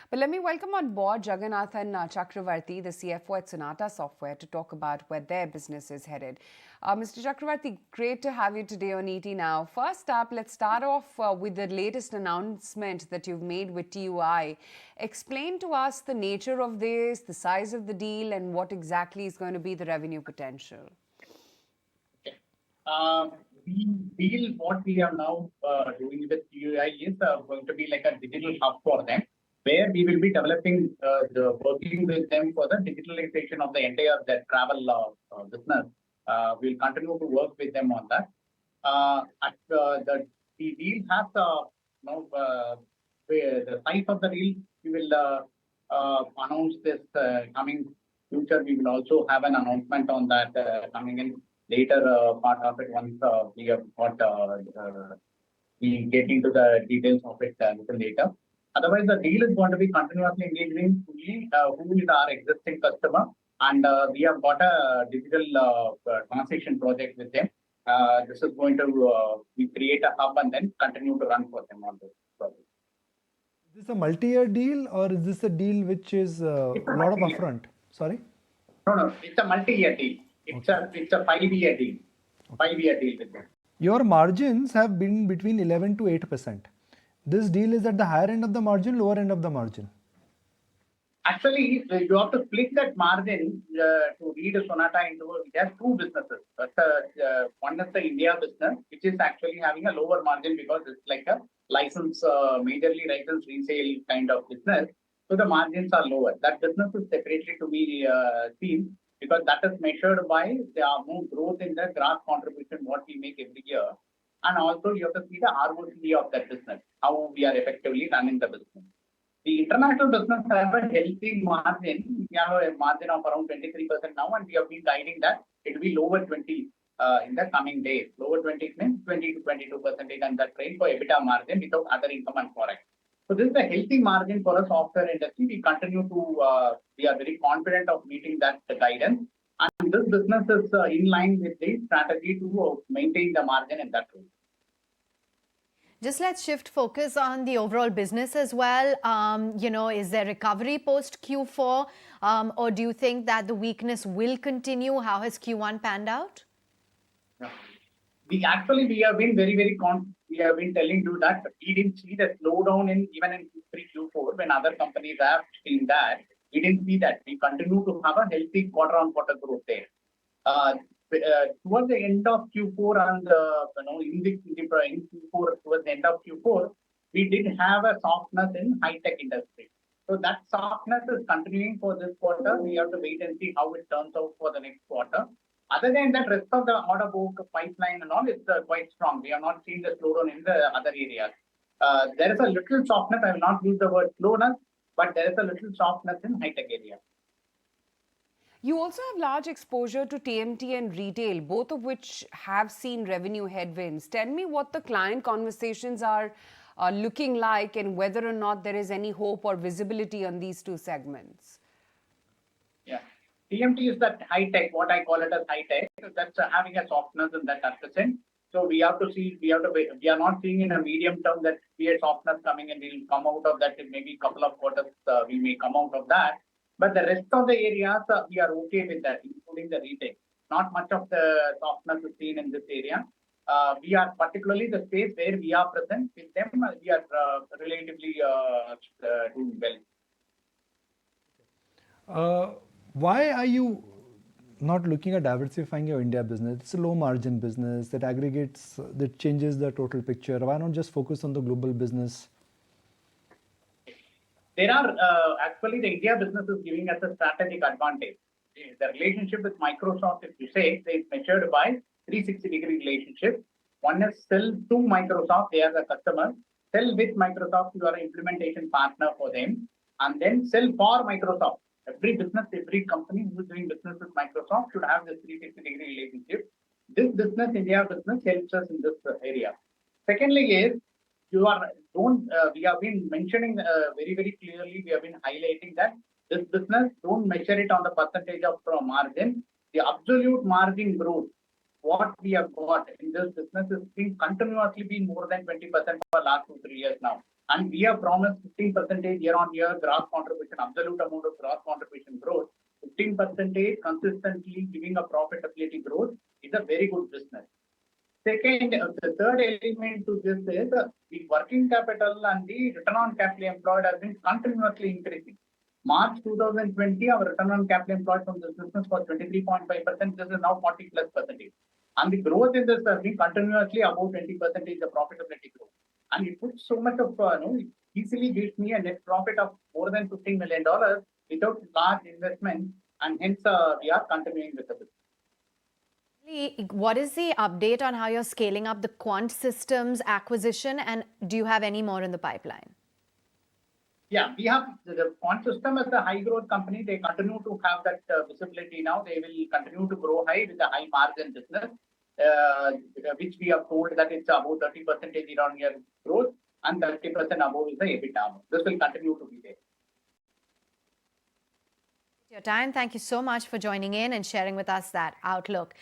But let me welcome on board Jagannathan Chakravarthi, the CFO at Sonata Software, to talk about where their business is headed. Mr. Chakravarthi, great to have you today on ET Now. First up, let's start off with the latest announcement that you've made with TUI. Explain to us the nature of this, the size of the deal, and what exactly is going to be the revenue potential. The deal, what we are now doing with TUI is going to be like a digital hub for them, where we will be developing, working with them for the digitalization of the entire their travel business. We'll continue to work with them on that. The deal has the size of the deal. We will announce this coming future. We will also have an announcement on that coming in later part of it once we have got we get into the details of it a little later. Otherwise, the deal is going to be continuously engaging fully who is our existing customer, and we have got a digital transition project with them. This is going to we create a hub and then continue to run for them on this project. Is this a multi-year deal or is this a deal which is a lot of upfront? Sorry? No, it's a multi-year deal. It's a 5-year deal. 5-year deal with them. Your margins have been between 11 to 8%. This deal is at the higher end of the margin, lower end of the margin. Actually, you have to split that margin to read Sonata into. It has two businesses. One is the India business, which is actually having a lower margin because it's like a license, majorly licensed resale kind of business. So the margins are lower. That business is separately to be seen, because that is measured by the more growth in the gross contribution what we make every year, and also you have to see the ROCE of that business, how we are effectively running the business. The international business have a healthy margin. We have a margin of around 23% now, and we have been guiding that it will be lower 20 in the coming days. Lower 20 means 20 to 22%, and that range for EBITDA margin without other income and forex. So this is a healthy margin for a software industry. We continue to, we are very confident of meeting that guidance. And this business is in line with the strategy to maintain the margin in that range. Just let's shift focus on the overall business as well. Is there recovery post Q4 or do you think that the weakness will continue? How has Q1 panned out? Yeah. We have been we have been telling you that we didn't see the slowdown even in Q3, Q4 when other companies have seen that. We didn't see that. We continue to have a healthy quarter-on-quarter growth there. Towards the end of Q4 and in Q4, towards the end of Q4, we did have a softness in high-tech industry. So that softness is continuing for this quarter. We have to wait and see how it turns out for the next quarter. Other than that, rest of the order book, pipeline and all is quite strong. We have not seen the slowdown in the other areas. There is a little softness. I will not use the word slowness, but there is a little softness in high-tech area. You also have large exposure to TMT and retail, both of which have seen revenue headwinds. Tell me what the client conversations are looking like and whether or not there is any hope or visibility on these two segments. Yeah. TMT is that high-tech, what I call it as high-tech. That's having a softness in that percent. So we have to see, we are not seeing in a medium term that we have softness coming and we'll come out of that in maybe a couple of quarters, we may come out of that. But the rest of the areas, we are okay with that, including the retail. Not much of the softness is seen in this area. We are particularly the space where we are present with them, we are relatively doing well. Why are you not looking at diversifying your India business? It's a low margin business that aggregates, that changes the total picture. Why not just focus on the global business? There are actually the India business is giving us a strategic advantage. The relationship with Microsoft, if you say, is measured by 360-degree relationship. One is sell to Microsoft, they are the customer. Sell with Microsoft, you are an implementation partner for them. And then sell for Microsoft. Every business, every company who is doing business with Microsoft should have this 360-degree relationship. This business, India business, helps us in this area. Secondly is, we have been mentioning very, very clearly, we have been highlighting that this business, don't measure it on the percentage of margin. The absolute margin growth, what we have got in this business is been continuously been more than 20% for the last 2-3 years now. And we have promised 15% year-on-year gross contribution, absolute amount of gross contribution growth. 15% consistently giving a profitability growth is a very good business. Second, the third element to this is the working capital and the return on capital employed has been continuously increasing. March 2020, our return on capital employed from this business was 23.5%. This is now 40 plus percentage. And the growth in this has been continuously above 20%, the profitability growth. And it puts so much of, it easily gives me a net profit of more than $15 million without large investment. And hence, we are continuing with the business. What is the update on how you're scaling up the Quant Systems acquisition, and do you have any more in the pipeline? Yeah, we have the Quant System as a high growth company. They continue to have that visibility now. They will continue to grow high with a high margin business, which we have told that it's about 30% year-on-year growth and 30% above is the EBITDA. This will continue to be there. Your time. Thank you so much for joining in and sharing with us that outlook.